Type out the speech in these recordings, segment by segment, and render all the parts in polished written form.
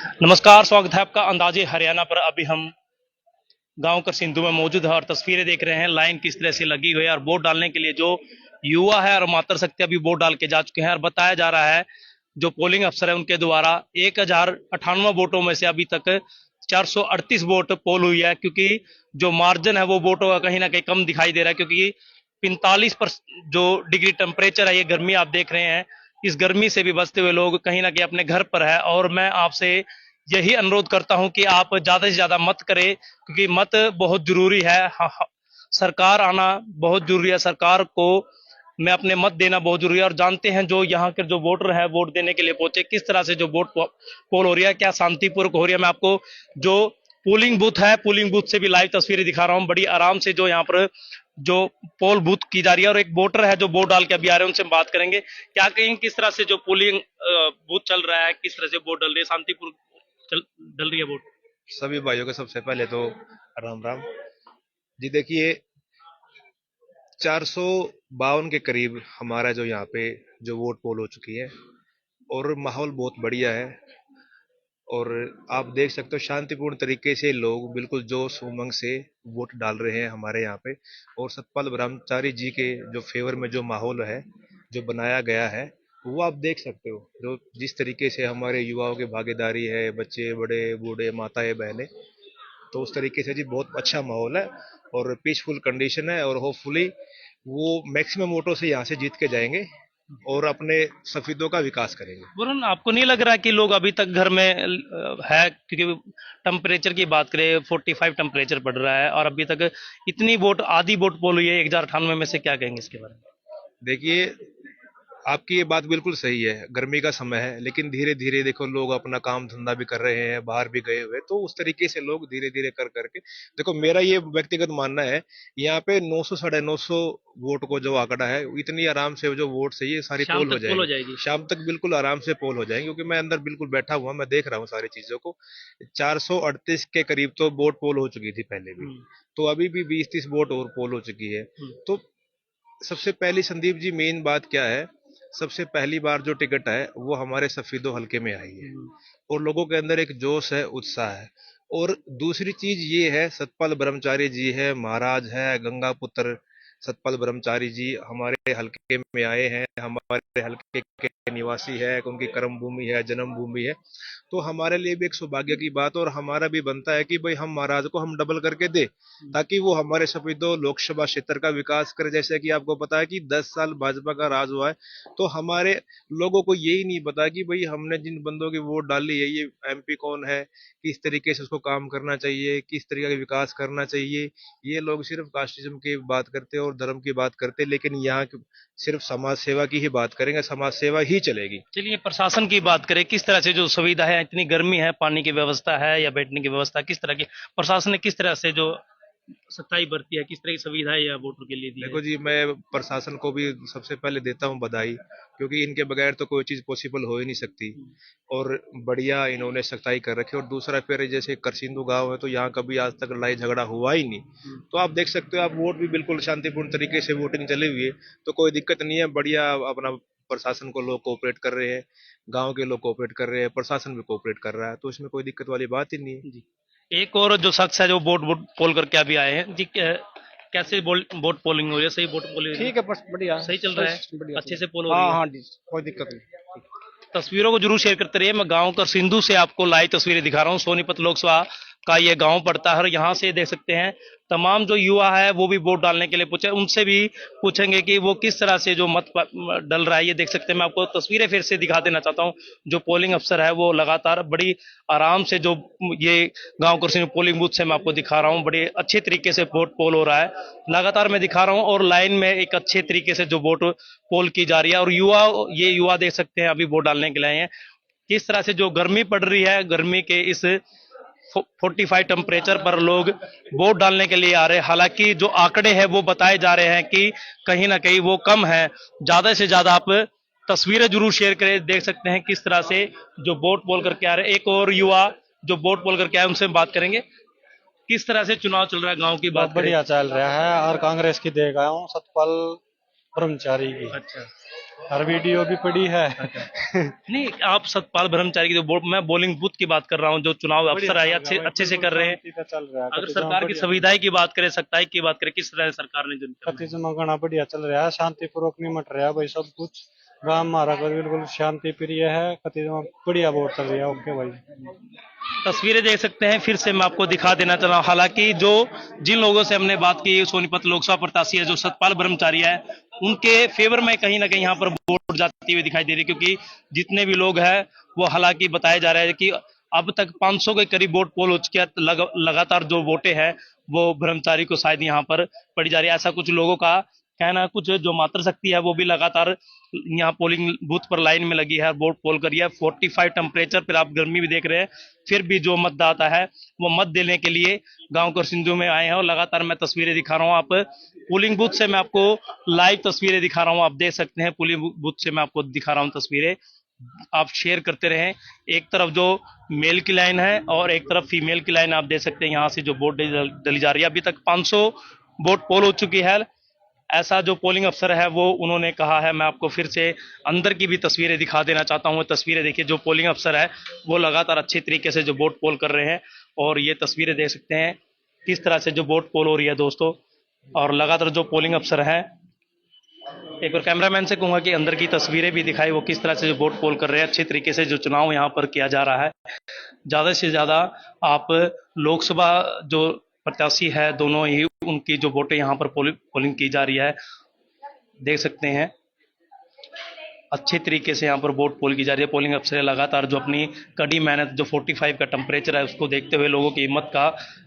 नमस्कार, स्वागत है आपका अंदाजे हरियाणा पर। अभी हम गांव कर सिंधु में मौजूद है और तस्वीरें देख रहे हैं। लाइन किस तरह से लगी हुई है और वोट डालने के लिए जो युवा है और मातर शक्ति अभी वोट डाल के जा चुके हैं। और बताया जा रहा है जो पोलिंग अफसर है उनके द्वारा 1098 वोटों में से अभी तक 438 वोट पोल हुई है, क्योंकि जो मार्जिन है वो वोटों का कहीं ना कहीं कम दिखाई दे रहा है, क्योंकि 45 पर जो डिग्री टेम्परेचर है, ये गर्मी आप देख रहे हैं। इस गर्मी से भी बचते हुए लोग कहीं ना कहीं अपने घर पर है। और मैं आपसे यही अनुरोध करता हूं कि आप ज्यादा से ज्यादा मत करें, क्योंकि मत बहुत जरूरी है। सरकार आना बहुत जरूरी है, सरकार को में अपने मत देना बहुत जरूरी है। और जानते हैं जो यहाँ के जो वोटर है वोट देने के लिए पहुंचे, किस तरह से जो वोट पोल हो रही है, क्या शांतिपूर्वक हो रही है। मैं आपको जो पोलिंग बूथ है, पोलिंग बूथ से भी लाइव तस्वीरें दिखा रहा हूं। बड़ी आराम से जो यहाँ पर जो पोल बूथ की जा रही है, और एक वोटर है जो वोट डाल के अभी आ रहे हैं, उनसे हम बात करेंगे। क्या कहेंगे किस तरह से जो पोलिंग बूथ चल रहा है, किस तरह से वोट डल रही है, शांतिपूर्वक डल रही है वोट? सभी भाइयों को सबसे पहले तो राम राम जी। देखिए, 452 के करीब हमारा जो यहाँ पे जो वोट पोल हो चुकी है और माहौल बहुत बढ़िया है। और आप देख सकते हो शांतिपूर्ण तरीके से लोग बिल्कुल जोश उमंग से वोट डाल रहे हैं हमारे यहाँ पे। और सतपाल ब्रह्मचारी जी के जो फेवर में जो माहौल है जो बनाया गया है वो आप देख सकते हो। जो जिस तरीके से हमारे युवाओं की भागीदारी है, बच्चे बड़े बूढ़े माताएं बहनें, तो उस तरीके से जी बहुत अच्छा माहौल है और पीसफुल कंडीशन है। और होपफुली वो मैक्सिमम वोटों से यहाँ से जीत के जाएंगे और अपने सफीदों का विकास करेंगे। वरुण, आपको नहीं लग रहा कि लोग अभी तक घर में है? क्योंकि टेम्परेचर की बात करें, 45 टेम्परेचर पड़ रहा है और अभी तक इतनी वोट आधी वोट पोल हुई है 1098 में से। क्या कहेंगे इसके बारे में? देखिए, आपकी ये बात बिल्कुल सही है, गर्मी का समय है, लेकिन धीरे धीरे देखो लोग अपना काम धंधा भी कर रहे हैं, बाहर भी गए हुए, तो उस तरीके से लोग धीरे धीरे कर करके देखो। मेरा ये व्यक्तिगत मानना है, यहाँ पे 900 साढ़े 900 वोट को जो आंकड़ा है, इतनी आराम से जो वोट है ये सारी शाम पोल हो तक पोल हो जाएंगे। जाएगी। शाम तक बिल्कुल आराम से पोल हो जाएंगे, क्योंकि मैं अंदर बिल्कुल बैठा हुआ, मैं देख रहा हूँ सारी चीजों को। 438 के करीब तो वोट पोल हो चुकी थी पहले भी, तो अभी भी 20-30 वोट और पोल हो चुकी है। तो सबसे पहली संदीप जी मेन बात क्या है, सबसे पहली बार जो टिकट है वो हमारे सफीदो हल्के में आई है और लोगों के अंदर एक जोश है, उत्साह है। और दूसरी चीज ये है, सतपाल ब्रह्मचारी जी है, महाराज है, गंगा पुत्र सतपाल ब्रह्मचारी जी हमारे हल्के में आए हैं, हमारे हल्के के निवासी है, उनकी कर्म भूमि है, जन्म भूमि है। तो हमारे लिए भी एक सौभाग्य की बात और हमारा भी बनता है कि भाई हम महाराज को हम डबल करके दे, ताकि वो हमारे सफेदो लोकसभा क्षेत्र का विकास करे। जैसे कि आपको पता है कि 10 साल भाजपा का राज हुआ है, तो हमारे लोगों को यही नहीं पता कि भाई हमने जिन बंदों की वोट डाली है ये एमपी कौन है, किस तरीके से उसको काम करना चाहिए, किस तरीके का विकास करना चाहिए। ये लोग सिर्फ कास्टिज्म की बात करते हैं और धर्म की बात करते हैं, लेकिन यहाँ सिर्फ समाज सेवा की ही बात करेंगे, समाज सेवा ही चलेगी। चलिए, प्रशासन की बात करें, किस तरह से जो सुविधा है, इतनी गर्मी है, पानी की व्यवस्था है या बैठने की व्यवस्था, किस तरह की प्रशासन ने किस तरह से जो सच्चाई बरती है, किस तरह की सुविधा है या वोटर के लिए दी है? देखो जी, मैं प्रशासन को भी सबसे पहले देता हूँ बधाई, क्योंकि इनके बगैर तो कोई चीज़ पॉसिबल हो ही नहीं सकती। और बढ़िया इन्होंने सख्ताई कर रखी। और दूसरा फिर जैसे करसिंदू गांव है, तो यहाँ कभी आज तक लड़ाई झगड़ा हुआ ही नहीं। तो आप देख सकते हो, आप वोट भी बिल्कुल शांतिपूर्ण तरीके से वोटिंग चली हुई है, तो कोई दिक्कत नहीं है। बढ़िया अपना प्रशासन को लोग कोऑपरेट कर रहे हैं, गांव के लोग कोऑपरेट कर रहे हैं, प्रशासन भी कोऑपरेट कर रहा है, तो इसमें कोई दिक्कत वाली बात ही नहीं है। जी। एक और जो शख्स है जो वोट वोट पोल करके अभी आए हैं जी, कैसे वोट पोलिंग हो रही है? सही वोट पोलिंग ठीक है, बस बढ़िया सही चल रहा है? बढ़िया अच्छे सही। से पोल हो रही हाँ है? हाँ जी, कोई दिक्कत नहीं। तस्वीरों को जरूर शेयर करते रहिए। मैं गांव का सिंधु से आपको लाइव तस्वीरें दिखा रहा हूं। सोनीपत लोकसभा का ये गांव पड़ता है और यहाँ से देख सकते हैं तमाम जो युवा है वो भी वोट डालने के लिए पूछे। उनसे भी पूछेंगे कि वो किस तरह से जो मत डल रहा है, ये देख सकते हैं। मैं आपको तस्वीरें फिर से दिखा देना चाहता हूँ। जो पोलिंग अफसर है वो लगातार बड़ी आराम से जो ये गांव कुर्सी पोलिंग बूथ से मैं आपको दिखा रहा हूँ, बड़े अच्छे तरीके से वोट पोल हो रहा है। लगातार मैं दिखा रहा हूँ और लाइन में एक अच्छे तरीके से जो वोट पोल की जा रही है। और युवा देख सकते हैं अभी वोट डालने के लिए आए हैं। किस तरह से जो गर्मी पड़ रही है, गर्मी के इस 45 टेम्परेचर पर लोग वोट डालने के लिए आ रहे हैं। हालांकि जो आंकड़े हैं वो बताए जा रहे हैं कि कहीं ना कहीं वो कम है। ज्यादा से ज्यादा आप तस्वीरें जरूर शेयर करें। देख सकते हैं किस तरह से जो वोट पोल करके आ रहे हैं। एक और युवा जो वोट पोल करके आए उनसे बात करेंगे। किस तरह से चुनाव चल रहा है गांव की बहुत बात करें? बढ़िया चल रहा है और कांग्रेस की देगा हूँ। सतपाल ब्रह्मचारी की। अच्छा हर वीडियो भी पड़ी है। नहीं, आप सतपाल ब्रह्मचारी की जो मैं बोलिंग बूथ की बात कर रहा हूँ, जो चुनाव अफसर है अच्छे अच्छे से कर रहे हैं। शांति से चल रहा है। अगर कति सरकार की सुविधाएं की बात करें, सख्ताई की बात करें, किस तरह सरकार ने जो करना कति है? जमा घना बढ़िया चल रहा है, शांतिपूर्वक निमट रहा है भाई सब कुछ। गांव हमारा का बिल्कुल शांति प्रिय है, कति जमा बढ़िया वोट चल रही है। ओके भाई। तस्वीरें देख सकते हैं, फिर से मैं आपको दिखा देना चाह रहा हूं। हालांकि जो जिन लोगों से हमने बात की, सोनीपत लोकसभा प्रत्याशी है जो सतपाल ब्रह्मचारी है, उनके फेवर में कहीं ना कहीं यहाँ पर वोट जाती हुई दिखाई दे रही है, क्योंकि जितने भी लोग हैं वो हालांकि बताया जा रहा है कि अब तक 500 के करीब वोट पोल हो चुके हैं। लगातार जो वोटें हैं वो ब्रह्मचारी को शायद यहाँ पर पड़ी जा रही है, ऐसा कुछ लोगों का कहना। कुछ जो मात्र शक्ति है वो भी लगातार यहाँ पोलिंग बूथ पर लाइन में लगी है, वोट पोल करी है। 45 टेम्परेचर पर, आप गर्मी भी देख रहे हैं, फिर भी जो मतदाता है वो मत देने के लिए गांव कर सिंधु में आए हैं। और लगातार मैं तस्वीरें दिखा रहा हूं, आप पोलिंग बूथ से मैं आपको लाइव तस्वीरें दिखा रहा हूं, आप देख सकते हैं। पोलिंग बूथ से मैं आपको दिखा रहा हूं तस्वीरें, आप शेयर करते रहें। एक तरफ जो मेल की लाइन है और एक तरफ फीमेल की लाइन, आप देख सकते हैं यहाँ से जो वोट डली जा रही है। अभी तक 500 वोट पोल हो चुकी है, ऐसा जो पोलिंग अफसर है वो उन्होंने कहा है। मैं आपको फिर से अंदर की भी तस्वीरें दिखा देना चाहता हूं। तस्वीरें देखिए, जो पोलिंग अफसर है वो लगातार अच्छे तरीके से जो वोट पोल कर रहे हैं, और ये तस्वीरें देख सकते हैं किस तरह से जो वोट पोल हो रही है दोस्तों। और लगातार जो पोलिंग अफसर है, एक बार कैमरामैन से कहूंगा कि अंदर की तस्वीरें भी दिखाई, वो किस तरह से जो वोट पोल कर रहे हैं। अच्छे तरीके से जो चुनाव यहाँ पर किया जा रहा है, ज्यादा से ज्यादा आप लोकसभा जो प्रत्याशी है दोनों ही, उनकी जो वोटें यहाँ पर पोलिंग की जा रही है, देख सकते हैं अच्छे तरीके से यहाँ पर वोट पोल की जा रही है। पोलिंग अफसर लगातार जो अपनी कड़ी मेहनत, जो 45 का टेम्परेचर है उसको देखते हुए लोगों की हिम्मत का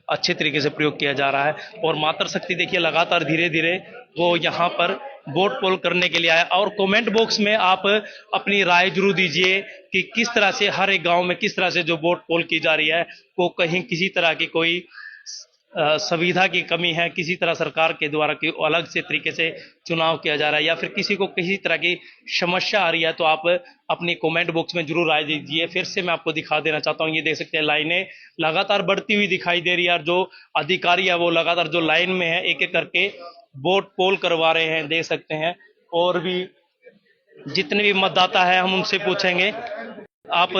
अच्छे तरीके से प्रयोग किया जा रहा है। और मात्र शक्ति देखिए लगातार धीरे धीरे वो यहाँ पर वोट पोल करने के लिए आया। और कमेंट बॉक्स में आप अपनी राय जरूर दीजिए कि किस तरह से हर एक गांव में किस तरह से जो वोट पोल की जा रही है, वो कहीं किसी तरह की कोई सुविधा की कमी है, किसी तरह सरकार के द्वारा की अलग से तरीके से चुनाव किया जा रहा है, या फिर किसी को किसी तरह की समस्या आ रही है, तो आप अपनी कमेंट बॉक्स में जरूर राय दीजिए। फिर से मैं आपको दिखा देना चाहता हूँ, ये देख सकते हैं लाइनें लगातार बढ़ती हुई दिखाई दे रही है, और जो अधिकारी है वो लगातार जो लाइन में है एक एक करके वोट पोल करवा रहे हैं, देख सकते हैं। और भी जितने भी मतदाता है हम उनसे पूछेंगे। आप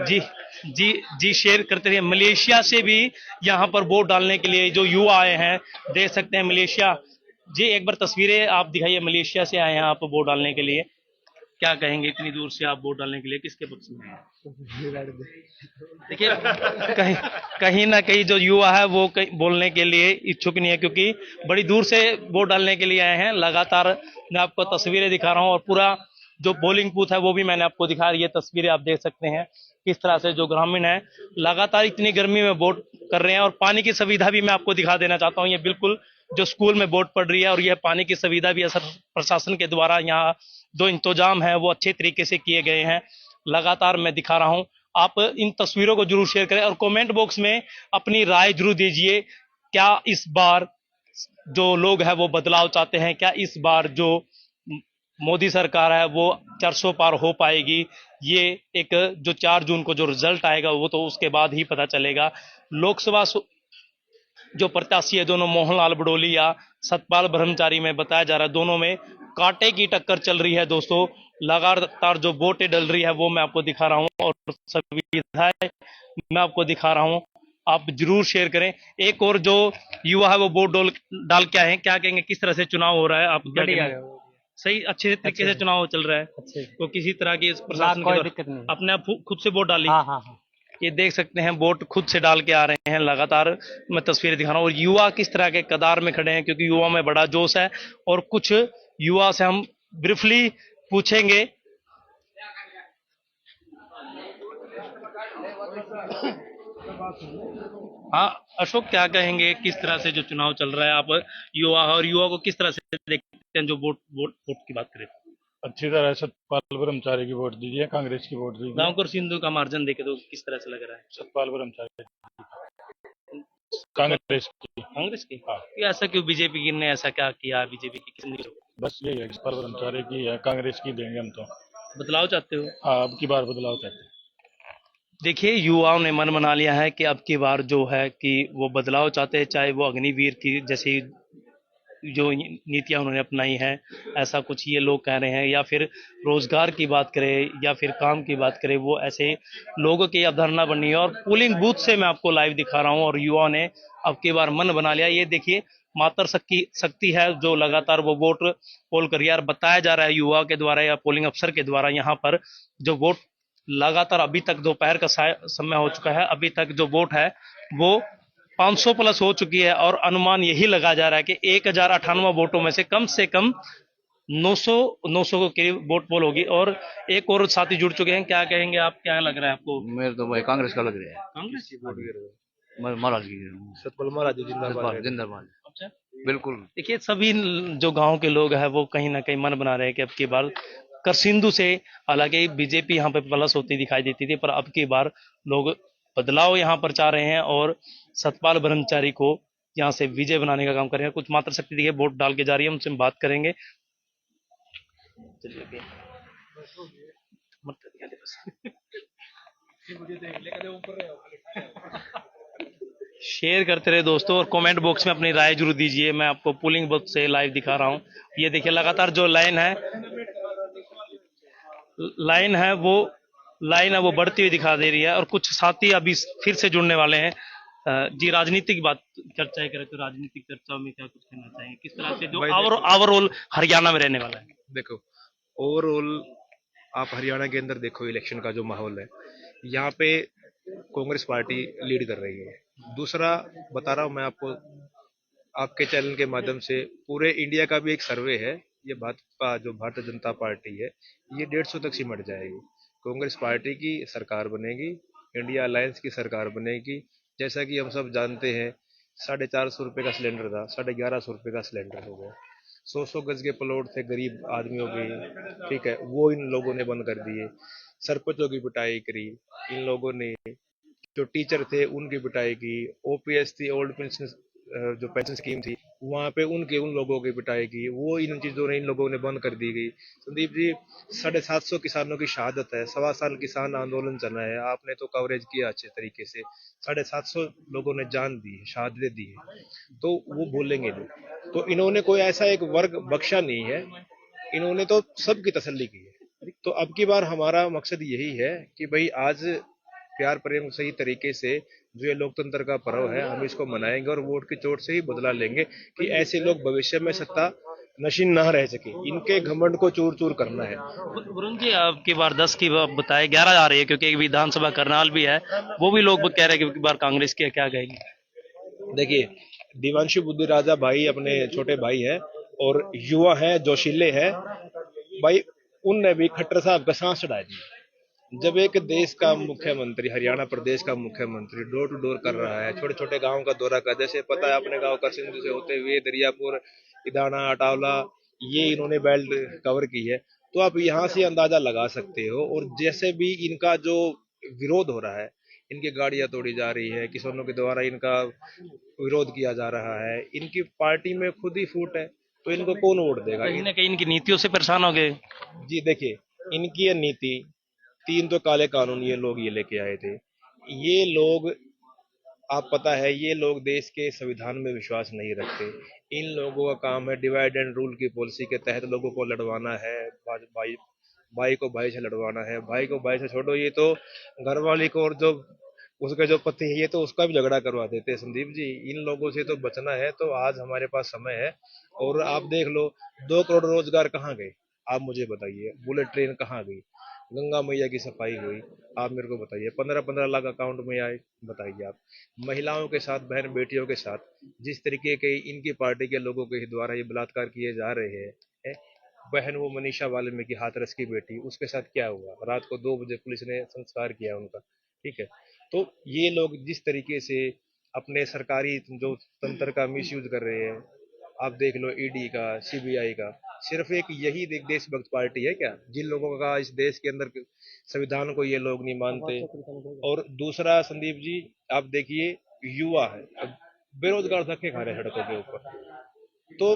जी जी जी शेयर करते रहिए। मलेशिया से भी यहाँ पर वोट डालने के लिए जो युवा आए हैं, देख सकते हैं मलेशिया। जी एक बार तस्वीरें आप दिखाइए, मलेशिया से आए हैं आप वोट डालने के लिए, क्या कहेंगे इतनी दूर से आप वोट डालने के लिए, किसके पक्ष में हैं? देखिए कहीं कहीं ना कहीं जो युवा है वो बोलने के लिए इच्छुक नहीं है, क्योंकि बड़ी दूर से वोट डालने के लिए आए हैं। लगातार मैं आपको तस्वीरें दिखा रहा हूं, और पूरा जो पोलिंग बूथ है वो भी मैंने आपको दिखा, ये तस्वीरें आप देख सकते हैं किस तरह से जो ग्रामीण है लगातार इतनी गर्मी में वोट कर रहे हैं। और पानी की सुविधा भी मैं आपको दिखा देना चाहता हूँ, ये बिल्कुल जो स्कूल में वोट पड़ रही है, और यह पानी की सुविधा भी असर प्रशासन के द्वारा यहाँ जो इंतजाम है वो अच्छे तरीके से किए गए हैं। लगातार मैं दिखा रहा हूं, आप इन तस्वीरों को जरूर शेयर करें और कमेंट बॉक्स में अपनी राय जरूर दीजिए। क्या इस बार जो लोग हैं वो बदलाव चाहते हैं? क्या इस बार जो मोदी सरकार है वो 400 पार हो पाएगी? ये एक जो 4 जून को जो रिजल्ट आएगा वो तो उसके बाद ही पता चलेगा। लोकसभा जो प्रत्याशी है दोनों, मोहनलाल बडोली या सतपाल ब्रह्मचारी में बताया जा रहा है, दोनों में कांटे की टक्कर चल रही है दोस्तों। लगातार जो वोटें डल रही है वो मैं आपको दिखा रहा हूं, और सुविधाएं मैं आपको दिखा रहा हूं, आप जरूर शेयर करें। एक और जो युवा है वो वोट डाल के आए हैं, क्या कहेंगे किस तरह से चुनाव हो रहा है? आप क्या कहेंगे? सही अच्छे तरीके से चुनाव चल रहा है, तो किसी तरह की प्रशासन कोई दिक्कत नहीं। अपने आप खुद से वोट डाली? हाँ हाँ हाँ। ये देख सकते हैं वोट खुद से डाल के आ रहे हैं। लगातार मैं तस्वीरें दिखा रहा हूँ, और युवा किस तरह के कतार में खड़े हैं, क्योंकि युवा में बड़ा जोश है। और कुछ युवा से हम ब्रीफली पूछेंगे। हाँ अशोक, क्या कहेंगे किस तरह से जो चुनाव चल रहा है, आप युवा और युवा को किस तरह से देखते हैं जो वोट वोट वोट की बात करें? अच्छी तरह सतपाल ब्रह्मचारी की वोट दीजिए, कांग्रेस की वोट दीजिए। गांव कर सिंधु का मार्जिन देखे तो किस तरह से लग रहा है? सतपाल ब्रह्मचारी, कांग्रेस की। कांग्रेस की? हाँ। ये ऐसा क्यों? बीजेपी की ने ऐसा क्या किया? बीजेपी की किसने? बस यही है, सतपाल ब्रह्मचारी की है, कांग्रेस की देंगे हम तो। बदलाव चाहते हो? हाँ, अब की बार बदलाव चाहते हैं। देखिए युवाओं ने मन बना लिया है कि अब की बार जो है कि वो बदलाव चाहते हैं, चाहे वो अग्निवीर की जैसी जो नीतियां उन्होंने अपनाई हैं, ऐसा कुछ ये लोग कह रहे हैं। या फिर रोजगार की बात करें या फिर काम की बात करें, वो ऐसे लोगों की अवधारणा बनी है। और पोलिंग बूथ से मैं आपको लाइव दिखा रहा हूं, और युवाओं ने अब की बार मन बना लिया। ये देखिए, मातर शक्ति है जो लगातार वो वोट पोल कर रही है। और बताया जा रहा है युवा के द्वारा या पोलिंग अफसर के द्वारा यहाँ पर जो वोट लगातार अभी तक दोपहर का समय हो चुका है, अभी तक जो वोट है वो 500 प्लस हो चुकी है। और अनुमान यही लगा जा रहा है कि 1098 वोटों में से कम 900 के करीब वोट पोल होगी। और एक और साथी जुड़ चुके हैं, क्या कहेंगे आप, क्या लग रहा है आपको? मेरे तो भाई कांग्रेस का लग रहा है। कांग्रेस? महाराज की सतपाल महाराज जिंदाबाद। जिंदाबाद। अच्छा, बिल्कुल। देखिए सभी जो गांव के लोग हैं वो कहीं ना कहीं मन बना रहे हैं कि अब की बार करसिंधु से, हालांकि बीजेपी यहाँ पे प्लस होती दिखाई देती थी, पर अब की बार लोग बदलाव यहाँ पर चाह रहे हैं और सतपाल ब्रह्मचारी को यहाँ से विजय बनाने का काम कर रहे हैं। कुछ मात्र शक्ति देखिए वोट डाल के जा रही है, उनसे बात करेंगे। शेयर करते रहे दोस्तों, और कमेंट बॉक्स में अपनी राय जरूर दीजिए। मैं आपको पोलिंग बूथ से लाइव दिखा रहा हूँ। ये देखिए लगातार जो लाइन है वो बढ़ती हुई दिखा दे रही है। और कुछ साथी अभी फिर से जुड़ने वाले हैं। जी, राजनीतिक बात चर्चाएं करें तो राजनीतिक चर्चाओं में क्या कुछ कहना चाहेंगे, किस तरह से जो ओवरऑल हरियाणा में रहने वाला है? देखो, ओवरऑल आप हरियाणा के अंदर देखो, इलेक्शन का जो माहौल है यहाँ पे कांग्रेस पार्टी लीड कर रही है। दूसरा बता रहा हूँ मैं आपको, आपके चैनल के माध्यम से, पूरे इंडिया का भी एक सर्वे है। ये भाजपा जो भारतीय जनता पार्टी है, ये 150 तक सिमट जाएगी। कांग्रेस पार्टी की सरकार बनेगी, इंडिया अलायंस की सरकार बनेगी। जैसा कि हम सब जानते हैं, 450 रुपये का सिलेंडर था, 1150 रुपये का सिलेंडर हो गया। 100 गज के प्लॉट थे गरीब आदमियों के, ठीक है, वो इन लोगों ने बंद कर दिए। सरपंचों की पिटाई करी इन लोगों ने, जो टीचर थे उनकी पिटाई की, ओपीएस थी, ओल्ड पेंशन जो पेंशन स्कीम थी, वहां पे उन लोगों की पिटाई की, वो इन चीजों ने इन लोगों ने बंद कर दी गई। संदीप जी, 750 किसानों की शहादत है, 1.25 साल किसान आंदोलन चला है, आपने तो कवरेज किया अच्छे तरीके से। 750 लोगों ने जान दी है, शहादतें दी है, तो वो बोलेंगे नहीं। तो इन्होंने कोई ऐसा एक वर्ग बख्शा नहीं है, इन्होंने तो सबकी तसल्ली की है। तो अब की बार हमारा मकसद यही है कि भाई आज प्यार प्रेम सही तरीके से जो ये लोकतंत्र का पर्व है, हम इसको मनाएंगे और वोट की चोट से ही बदला लेंगे कि ऐसे लोग भविष्य में सत्ता नशीन ना रह सके। इनके घमंड को चूर चूर करना है। वरुण जी, अब की बार 10 की बताए 11 आ रही है, क्योंकि एक विधानसभा करनाल भी है, वो भी लोग कह रहे हैं कि बार कांग्रेस की क्या कहेगी? देखिए, दिवांशु बुद्धि राजा भाई अपने छोटे भाई है और युवा है, जोशीले है भाई। उनने भी खट्टर साहब का सांस चढ़ा दिया। जब एक देश का मुख्यमंत्री, हरियाणा प्रदेश का मुख्यमंत्री डोर टू डोर कर रहा है, छोटे छोटे गांव का दौरा कर, जैसे पता है अपने गांव का सिंधु से होते हुए दरियापुर, इदाना, अटावला, ये इन्होंने बेल्ट कवर की है, तो आप यहाँ से अंदाजा लगा सकते हो। और जैसे भी इनका जो विरोध हो रहा है, इनकी गाड़ियां तोड़ी जा रही है, किसानों के द्वारा इनका विरोध किया जा रहा है, इनकी पार्टी में खुद ही फूट है, तो इनको कौन वोट देगा? कहीं ना कहीं इनकी नीतियों से परेशान हो गए। जी देखिए, इनकी ये नीति, 3 तो काले कानून ये लोग ये लेके आए थे। ये लोग, आप पता है, ये लोग देश के संविधान में विश्वास नहीं रखते। इन लोगों का काम है डिवाइड एंड रूल की पॉलिसी के तहत लोगों को लड़वाना है, भाई भाई को भाई से लड़वाना है। भाई को भाई से छोड़ो, ये तो घरवाली को और जो उसके जो पति है, ये तो उसका भी झगड़ा करवा देते हैं। संदीप जी, इन लोगों से तो बचना है, तो आज हमारे पास समय है। और आप देख लो, 2 करोड़ रोजगार कहाँ गए, आप मुझे बताइए। बुलेट ट्रेन कहाँ गई? गंगा मैया की सफाई हुई, आप मेरे को बताइए। 15-15 लाख अकाउंट में आए, बताइए आप। महिलाओं के साथ, बहन बेटियों के साथ जिस तरीके के इनकी पार्टी के लोगों के द्वारा ये बलात्कार किए जा रहे हैं, बहन वो मनीषा वाल्मीकि हाथरस की बेटी, उसके साथ क्या हुआ? रात को 2 बजे पुलिस ने संस्कार किया उनका, ठीक है। तो ये लोग जिस तरीके से अपने सरकारी जो तंत्र का मिसयूज कर रहे हैं, आप देख लो, ईडी का, सीबीआई का। सिर्फ एक यही देशभक्त पार्टी है क्या, जिन लोगों का इस देश के अंदर संविधान को ये लोग नहीं मानते? और दूसरा संदीप जी, आप देखिए, युवा है, अब बेरोजगार धक्के खा रहे हैं सड़कों के ऊपर। तो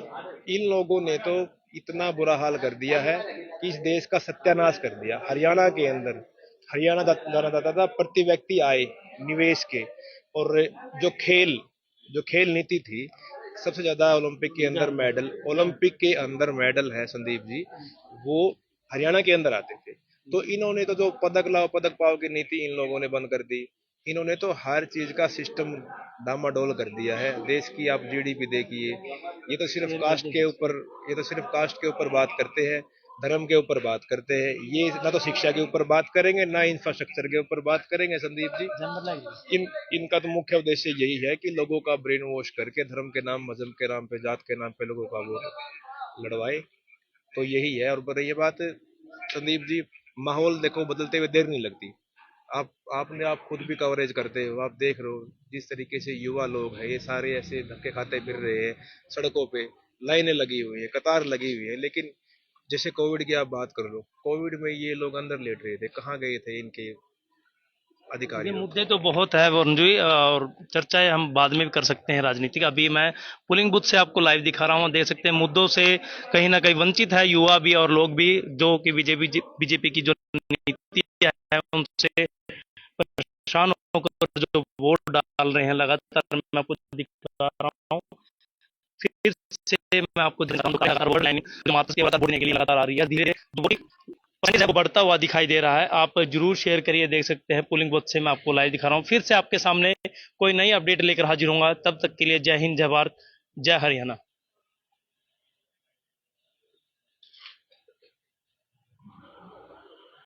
इन लोगों ने तो इतना बुरा हाल कर दिया है कि इस देश का सत्यानाश कर दिया। हरियाणा के अंदर, हरियाणा जाना जाता था प्रति व्यक्ति आय निवेश के, और जो खेल नीति थी, सबसे ज्यादा ओलंपिक के अंदर मेडल है संदीप जी, वो हरियाणा के अंदर आते थे। तो इन्होंने तो जो पदक लाओ पदक पाओ की नीति इन लोगों ने बंद कर दी। इन्होंने तो हर चीज का सिस्टम डामाडोल कर दिया है। देश की आप जीडीपी देखिए, ये तो सिर्फ कास्ट के ऊपर ये तो सिर्फ कास्ट के ऊपर बात करते हैं, धर्म के ऊपर बात करते हैं। ये ना तो शिक्षा के ऊपर बात करेंगे, ना इंफ्रास्ट्रक्चर के ऊपर बात करेंगे संदीप जी। इनका तो मुख्य उद्देश्य यही है कि लोगों का ब्रेन वॉश करके धर्म के नाम, मजहब के नाम पे, जात के नाम पे लोगों का वोट लड़वाए। तो यही है। और पर ये बात संदीप जी, माहौल देखो बदलते हुए देर नहीं लगती। आप खुद भी कवरेज करते हो, आप देख रहे हो जिस तरीके से युवा लोग हैं ये सारे ऐसे धक्के खाते फिर रहे हैं सड़कों पे, लाइनें लगी हुई है, कतार लगी हुई है। लेकिन जैसे कोविड की आप बात कर लो, कोविड में ये लोग अंदर लेट रहे थे, कहाँ गए थे इनके अधिकारी ये लोग? मुद्दे तो बहुत है वरुण जी, और चर्चाएं हम बाद में भी कर सकते हैं राजनीतिक। अभी मैं पोलिंग बूथ से आपको लाइव दिखा रहा हूं, देख सकते हैं मुद्दों से कहीं ना कहीं वंचित है युवा भी और लोग भी, जो कि बीजेपी की जो नीति है उनसे परेशान होकर जो वोट डाल रहे हैं। लगातार मैं आपको दिखा रहा हूँ, फिर से मैं आपको दिखा रहा हूँ, लगातार वोट लाइन जो मात्र के वोटने के लिए लगातार आ रही है, धीरे धीरे बढ़ता हुआ दिखाई दे रहा है। आप जरूर शेयर करिए, देख सकते हैं पोलिंग बूथ से मैं आपको लाइव दिखा रहा हूँ। फिर से आपके सामने कोई नई अपडेट लेकर हाजिर होऊंगा, तब तक के लिए जय हिंद, जय भारत, जय हरियाणा।